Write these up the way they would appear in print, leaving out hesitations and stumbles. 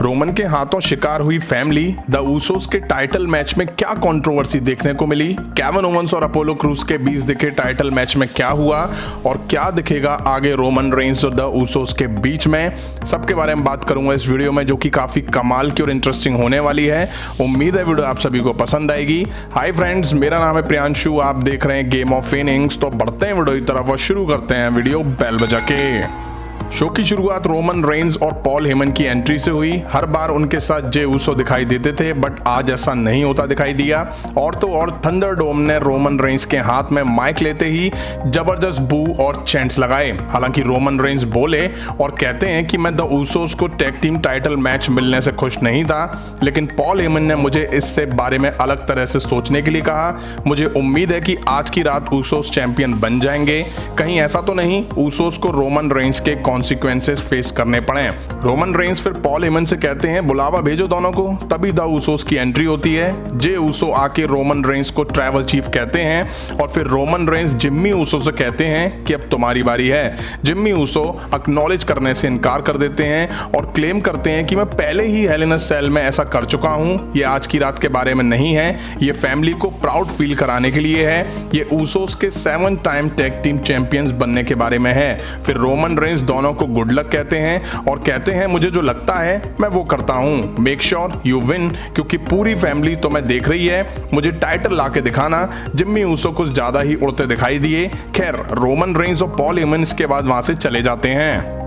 Roman के हाथों शिकार हुई फैमिली द ऊसोस के टाइटल मैच में क्या कंट्रोवर्सी देखने को मिली, केविन ओवेंस और अपोलो क्रूज के बीच दिखे टाइटल मैच में क्या हुआ और क्या दिखेगा आगे रोमन रेंस और द ऊसोस के बीच में, सबके बारे में बात करूंगा इस वीडियो में, जो कि काफी कमाल की और इंटरेस्टिंग होने वाली है। उम्मीद है वीडियो आप सभी को पसंद आएगी। हाय फ्रेंड्स, मेरा नाम है प्रियांशु, आप देख रहे हैं गेम ऑफ इनिंग्स। तो बढ़ते हैं वीडियो की तरफ और शुरू करते हैं वीडियो बेल बजा के। शो की शुरुआत रोमन रेंस और पॉल हेमन की एंट्री से हुई। हर बार उनके साथ जे ऊसो दिखाई देते थे, बट आज ऐसा नहीं होता दिखाई दिया। और तो और थंडरडोम ने रोमन रेंस के हाथ में माइक लेते ही जबरदस्त बू और चैंट्स लगाए। हालांकि रोमन रेंस बोले और कहते हैं कि मैं द ऊसोस को टैग टीम टाइटल मैच मिलने से खुश नहीं था, लेकिन पॉल हेमन ने मुझे इससे बारे में अलग तरह से सोचने के लिए कहा। मुझे उम्मीद है कि आज की रात ऊसोस चैंपियन बन जाएंगे। कहीं ऐसा तो नहीं ऊसोस को रोमन रेंस के कॉन्सिक्वेंसेस फेस करने पड़े। रोमन रेंस फिर पॉल हेमन से कहते हैं बुलावा भेजो दोनों को, तभी द ऊसोस की एंट्री होती है। जे ऊसो आके रोमन रेंस को ट्रैवल चीफ कहते हैं और फिर रोमन रेंस जिम्मी ऊसो से कहते हैं कि अब तुम्हारी बारी है। जिम्मी ऊसो एक्नॉलेज करने से इनकार कर देते हैं और क्लेम करते हैं कि मैं पहले ही हेल इन अ सेल में ऐसा कर चुका हूं। ये आज की रात के बारे में नहीं है, ये फैमिली को प्राउड फील कराने के लिए है। ये ऊसोस के 7 टाइम टैग टीम चैंपियंस बनने के बारे में है। फिर रोमन रेंस दोनों को गुड लक कहते हैं और कहते हैं मुझे जो लगता है मैं वो करता हूं। मेक श्योर यू विन, क्योंकि पूरी फैमिली तो मैं देख रही है, मुझे टाइटल लाके दिखाना। जिम्मी ऊसो कुछ ज्यादा ही उड़ते दिखाई दिए। खैर रोमन रेंस और पॉल हेमन इसके बाद वहां से चले जाते हैं।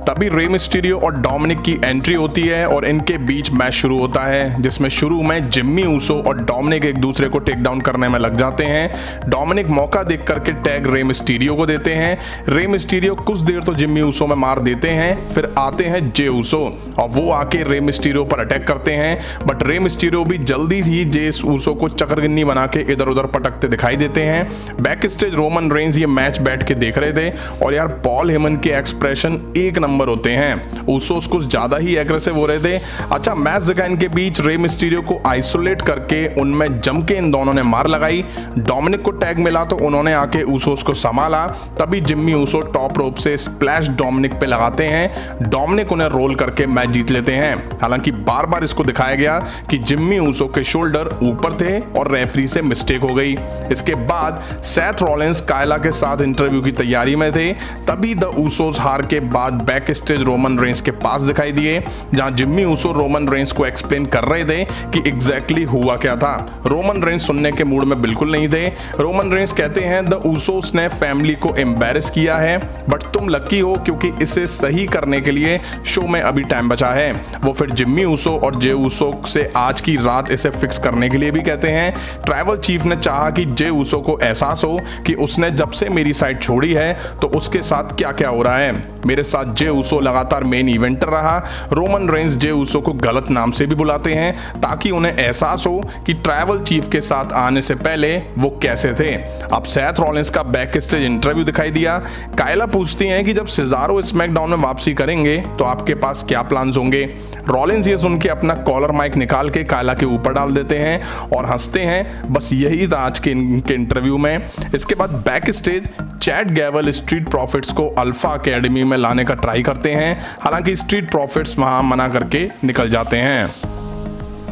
तभी रे मिस्टीरियो और डोमिनिक की एंट्री होती है और इनके बीच मैच शुरू होता है, जिसमें शुरू में जिम्मी ऊसो और डोमिनिक एक दूसरे को टेक डाउन करने में लग जाते हैं। डोमिनिक मौका देख करके टैग रे मिस्टीरियो को देते हैं। रे मिस्टीरियो कुछ देर तो जिम्मी ऊसो में मार देते हैं, फिर आते हैं जे ऊसो और वो आके रे मिस्टीरियो पर अटैक करते हैं, बट रे मिस्टीरियो भी जल्दी ही जे ऊसो को चक्रगिन्नी बना के इधर उधर पटकते दिखाई देते हैं। बैक स्टेज रोमन रेंस ये मैच बैठ के देख रहे थे और यार पॉल हेमन के एक्सप्रेशन एक नंबर होते हैं। ऊसोस कुछ ज्यादा ही एग्रेसिव हो रहे थे। अच्छा मैच दिखा इनके बीच, रे मिस्टीरियो को आइसोलेट करके उनमें जम के इन दोनों ने मार लगाई। डोमिनिक को टैग मिला तो उन्होंने आके ऊसोस को संभाला। तभी जिम्मी ऊसो टॉप रोप से स्प्लैश डोमिनिक पे लगाते हैं। डोमिनिक उन्हें रोल करके मैच जीत लेते हैं। हालांकि बार बार इसको दिखाया गया कि जिम्मी ऊसो के शोल्डर ऊपर थे और रेफरी से मिस्टेक हो गई। इसके बाद सेथ रॉलिंस कायला के साथ इंटरव्यू की तैयारी में थे। तभी द ऊसोस हार के बाद बैक स्टेज रोमन रेंस के पास दिखाई दिए, जहां जिम्मी ऊसो रोमन रेंस को एक्सप्लेन कर रहे थे कि एग्जैक्टली हुआ क्या था। रोमन रेंस सुनने के मूड में बिल्कुल नहीं थे। रोमन रेंस कहते हैं द ऊसोस ने फैमिली को एम्बैरेस किया है, बट तुम लकी हो क्योंकि इसे सही करने के लिए शो में अभी टाइम बचा है। वो फिर जिम्मी ऊसो और जे ऊसो से आज की रात इसे फिक्स करने के लिए भी कहते हैं। ट्राइबल चीफ ने चाहा कि जे ऊसो को एहसास हो कि उसने जब से मेरी साइड छोड़ी है तो उसके साथ क्या क्या हो रहा है। मेरे साथ जे ऊसो लगातार मेन इवेंटर रहा। रोमन रेंस जे ऊसो को गलत नाम से भी बुलाते हैं ताकि उन्हें एहसास हो कि ट्राइबल चीफ के साथ आने से पहले वो कैसे थे। अब सेथ रॉलिंस का बैक स्टेज इंटरव्यू दिखाई दिया। कायला पूछती हैं कि जब सिजारो स्मैकडाउन में वापसी करेंगे तो आपके पास क्या प्लान्स होंगे। रॉलिंस ये सुन के अपना कॉलर माइक निकाल के कायला के ऊपर डाल देते हैं और हंसते हैं। बस यही था आज के इनके इंटरव्यू में। इसके बाद back stage Chad Gable Street Profits को अल्फा अकेडमी में लाने का ट्राई करते हैं। हालांकि स्ट्रीट प्रॉफिट्स वहां मना करके निकल जाते हैं।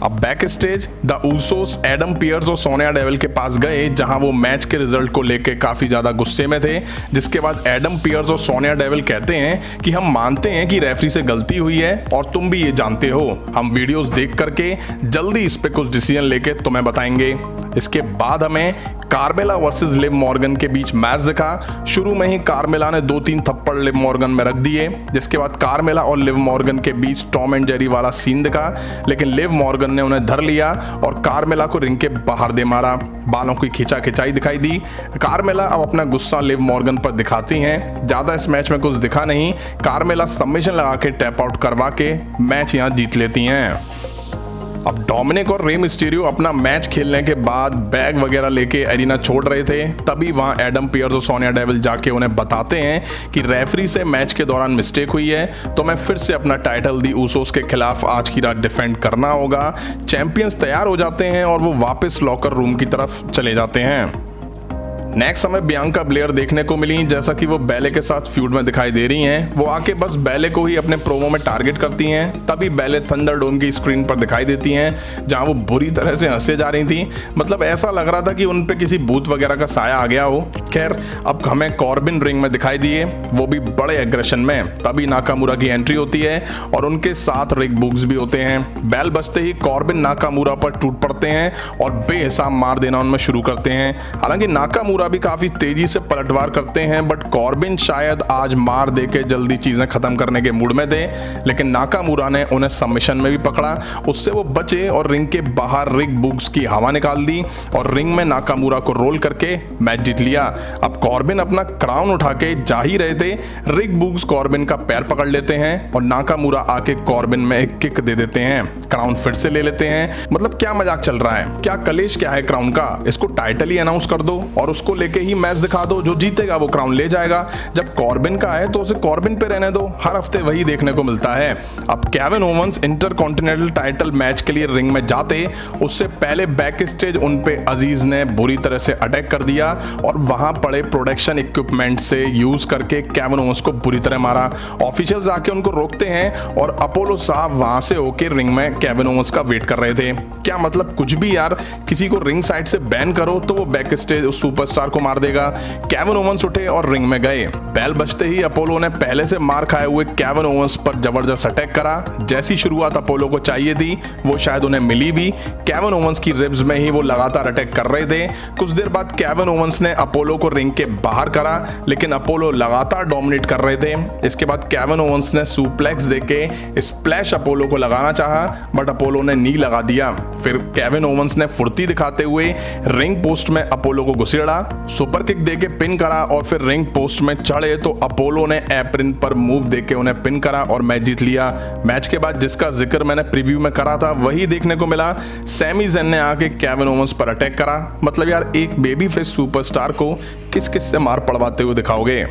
अब back stage the Usos Adam Pearce और सोनिया डेविल के पास गए, जहां वो मैच के रिजल्ट को लेके काफी ज्यादा गुस्से में थे। जिसके बाद एडम पियर्स और सोनिया डेविल कहते हैं कि हम मानते हैं कि रेफरी से गलती हुई है और तुम भी ये जानते हो। हम वीडियोस देख करके जल्दी इस पे कुछ डिसीजन लेके तुम्हें बताएंगे। इसके बाद हमें कार्मेला वर्सेस लिव मॉर्गन के बीच मैच दिखा। शुरू में ही कार्मेला ने 2-3 थप्पड़ लिव मॉर्गन में रख दिए, जिसके बाद कार्मेला और लिव मॉर्गन के बीच टॉम एंड जेरी वाला सीन दिखा, लेकिन लिव मॉर्गन ने उन्हें धर लिया और कार्मेला को रिंग के बाहर दे मारा। बालों की खिंचाई दिखाई दी। कार्मेला अब अपना गुस्सा लिव मॉर्गन पर दिखाती हैं। ज्यादा इस मैच में कुछ दिखा नहीं। कार्मेला सबमिशन लगा के टैप आउट करवा के मैच यहां जीत लेती हैं। अब डोमिनिक और रे मिस्टीरियो अपना मैच खेलने के बाद बैग वगैरह लेके एरिना छोड़ रहे थे। तभी वहां एडम पियर्स और सोनिया डेविल जाके उन्हें बताते हैं कि रेफरी से मैच के दौरान मिस्टेक हुई है, तो मैं फिर से अपना टाइटल दी ऊसोस के खिलाफ आज की रात डिफेंड करना होगा। चैंपियंस तैयार हो जाते हैं और वो वापस लॉकर रूम की तरफ चले जाते हैं। नेक्स्ट हमें बियांका ब्लेयर देखने को मिली, जैसा कि वो बैले के साथ फ्यूड में दिखाई दे रही हैं। वो आके बस बैले को ही अपने प्रोमो में टारगेट करती हैं, तभी बैले थंडरडोम की स्क्रीन पर दिखाई देती हैं, जहां वो बुरी तरह से हंसे जा रही थी। मतलब ऐसा लग रहा था कि उन पे किसी भूत वगैरह का साया आ गया हो। खैर, अब हमें कॉर्बिन रिंग में दिखाई दिए, वो भी बड़े एग्रेशन में। तभी नाकामुरा की एंट्री होती है और उनके साथ रिक बुक्स भी होते हैं। बैल बजते ही कॉर्बिन नाकामुरा पर टूट पड़ते हैं और बेहिसाब मार देना उनमें शुरू करते हैं। हालांकि नाकामुरा भी काफी तेजी से पलटवार करते हैं, बट कॉर्बिन शायद आज मार देके जल्दी चीजें खत्म करने के मूड में थे, लेकिन नाकामुरा ने उन्हें सबमिशन में भी पकड़ा। उससे वो बचे और रिंग के बाहर रिक बुक्स की हवा निकाल दी और रिंग में नाकामुरा को रोल करके मैच जीत लिया। अब कॉर्बिन अपना क्राउन उठा के जा ही रहे थे, रिक बुक्स कॉर्बिन का पैर पकड़ लेते हैं और नाकामुरा आके कॉर्बिन में एक किक दे देते हैं। क्राउन फिर से ले लेते हैं। मतलब क्या मजाक चल रहा है? क्या कलेश क्या है क्राउन का? इसको टाइटल ही अनाउंस कर दो और उसको लेके ही मैच दिखा दो, जो जीतेगा वो क्राउन ले जाएगा। जब कॉर्बिन का है तो उसे कॉर्बिन पे रहने दो। हर हफ्ते वही देखने को मिलता है। अब Kevin Owens intercontinental title match के लिए रिंग में जाते, उससे पहले बैक स्टेज उन पे अजीज ने बुरी तरह से अटैक कर दिया और वहां पड़े प्रोडक्शन इक्विपमेंट से यूज करके केविन ओवंस को बुरी तरह मारा। ऑफिशियल्स आके उनको रोकते हैं और अपोलो साहब वहां से होके रिंग में केविन ओवंस का वेट कर रहे थे। क्या मतलब कुछ भी यार, किसी को रिंग साइड से बैन करो तो वो बैक स्टेज उस सुपरस्टार को मार देगा। केविन ओवंस उठे और रिंग में गए। बैल बजते ही अपोलो ने पहले से मार खाए हुए केविन ओवंस पर जबरदस्त अटैक करा। जैसी शुरुआत अपोलो को चाहिए थी वो शायद उन्हें मिली भी। केविन ओवंस की रिब्स में ही वो लगातार अटैक कर रहे थे। कुछ देर बाद केविन ओवंस ने अपोलो को रिंग के बाहर करा, लेकिन अपोलो लगातार डोमिनेट कर रहे थे। इसके बाद केविन ओवंस ने सुप्लेक्स देके स्प्लैश अपोलो को लगाना चाहा, बट अपोलो ने नी लगा दिया। फिर केविन ओवंस ने फुर्ती दिखाते हुए रिंग पोस्ट में अपोलो को घुसेड़ा, सुपर किक देके पिन करा और फिर रिंग पोस्ट में चढ़े तो अपोलो ने एप्रिन पर मूव देके उन्हें पिन करा और मैच जीत लिया। मैच के बाद जिसका जिक्र मैंने प्रीव्यू में करा था वही देखने को मिला। सैमी ज़ेन ने आके केविन ओवंस पर अटैक करा। मतलब यार, एक बेबी फेस सुपरस्टार को किस किस से मार पड़वाते हुए दिखाओगे?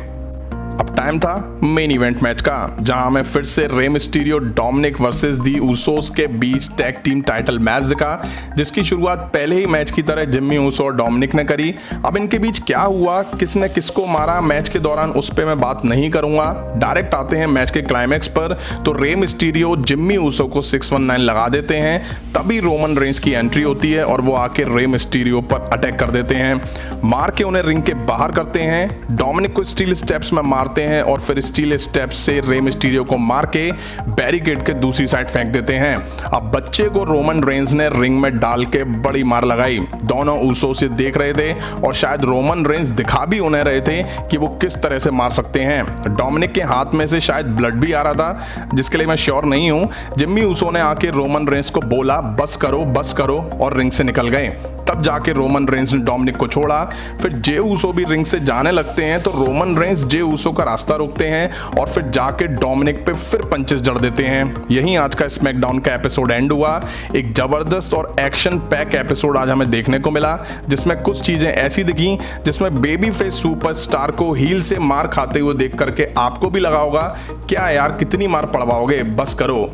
अब टाइम था मेन इवेंट मैच का, जहां हमें फिर से Rey Mysterio Dominik versus the Usos के बीच टैग टीम टाइटल मैच दिखा, जिसकी शुरुआत पहले ही मैच की तरह जिम्मी ऊसो और डोमिनिक ने करी। अब इनके बीच क्या हुआ, किसने किसको मारा मैच के दौरान, उस पर मैं बात नहीं करूंगा। डायरेक्ट आते हैं मैच के क्लाइमैक्स पर। तो रे मिस्टीरियो जिम्मी ऊसो को 619 लगा देते हैं। तभी रोमन रेंज की एंट्री होती है और वो आके रे मिस्टीरियो पर अटैक कर देते हैं, मार के उन्हें रिंग के बाहर करते हैं। डोमिनिक को स्टील स्टेप्स में मारते हैं और फिर स्टील स्टेप्स से रे मिस्टीरियो को मार के बैरिकेड के दूसरी साइड फेंक देते हैं। अब बच्चे को रोमन रेंज ने रिंग में डाल के बड़ी मार लगाई। दोनों ऊसो से देख रहे थे और शायद रोमन रेंज दिखा भी उन्हें रहे थे कि वो किस तरह से मार सकते हैं। डोमिनिक के हाथ में से शायद ब्लड भी आ रहा था, जिसके लिए मैं श्योर नहीं हूं। जिम्मी ऊसो ने आके रोमन रेंज को बोला बस करो और रिंग से निकल गए। तब जाके रोमन रेंज ने डोमिनिक को छोड़ा। फिर जे ऊसो भी रिंग से जाने लगते हैं तो रोमन रेंज जे ऊसो का रास्ता रोकते हैं और फिर जाके डोमिनिक पे फिर पंचेस जड़ देते हैं। यहीं आज का स्मैकडाउन का एपिसोड एंड हुआ। एक जबरदस्त और एक्शन पैक एपिसोड आज हमें देखने को मिला, जिसमें कुछ चीजें ऐसी दिखी जिसमें बेबी फेस सुपरस्टार को हील से मार खाते हुए देख करके आपको भी लगा होगा क्या यार कितनी मार पड़वाओगे, बस करो।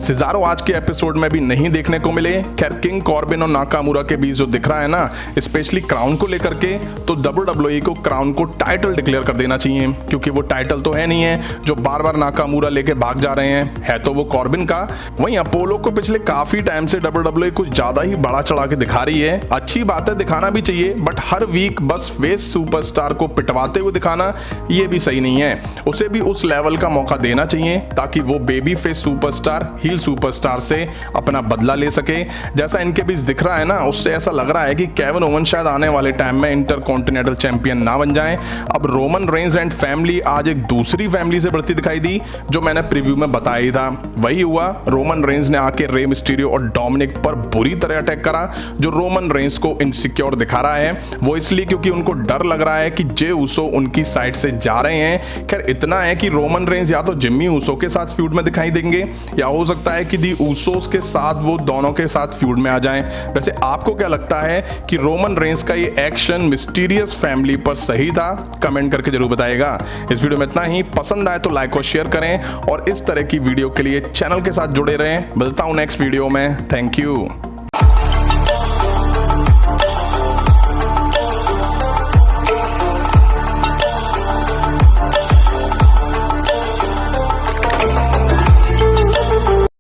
सिजारो आज के एपिसोड में भी नहीं देखने को मिले। खैर, किंग कॉर्बिन और नाकामुरा के बीच जो दिख रहा है ना, स्पेशली क्राउन को लेकर के, तो WWE को क्राउन को टाइटल डिक्लेयर कर देना चाहिए, क्योंकि वो टाइटल तो है नहीं है जो बार बार नाकामुरा लेके भाग जा रहे हैं, है तो वो कॉर्बिन का। वहीं अपोलो को पिछले काफी टाइम से WWE कुछ ज्यादा ही बड़ा चढ़ा के दिखा रही है। अच्छी बात है, दिखाना भी चाहिए, बट हर वीक बस फेस सुपरस्टार को पिटवाते हुए दिखाना ये भी सही नहीं है। उसे भी उस लेवल का मौका देना चाहिए ताकि वो baby face superstar heel superstar से अपना बदला ले सके। जैसा इनके बीच दिख रहा है ना, उससे ऐसा लग रहा है कि केविन ओवन शायद आने वाले टाइम में इंटरकॉन्टिनेंटल चैंपियन ना बन जाएं। अब रोमन रेंज एंड फैमिली आज एक दूसरी फैमिली से बढ़ती दिखाई दी, जो मैंने प्रीव्यू में बताया ही था। वही हुआ, रोमन रेंज ने आके रे मिस्टीरियो और डोमिनिक पर बुरी तरह अटैक करा, जो रोमन रेंज को इनसिक्योर दिखा रहा है। वो इसलिए क्योंकि उनको डर लग रहा है कि जे ऊसो उनकी साइड से जा रहे हैं। खैर, इतना है कि रोमन रेंज या तो जिम्मी ऊसो के साथ फ्यूड में दिखाई देंगे, या हो सकता है कि दी ऊसोस के साथ वो दोनों के साथ फ्यूड में आ जाएं। वैसे आपको क्या लगता है कि रोमन रेंज का ये एक्शन मिस्टीरियस फैमिली पर सही था? कमेंट करके जरूर बताइएगा। इस वीडियो में इतना ही। पसंद आए तो लाइक और शेयर करें और इस तरह की वीडियो के लिए चैनल के साथ जुड़े रहें। मिलता हूं नेक्स्ट वीडियो में। Thank you.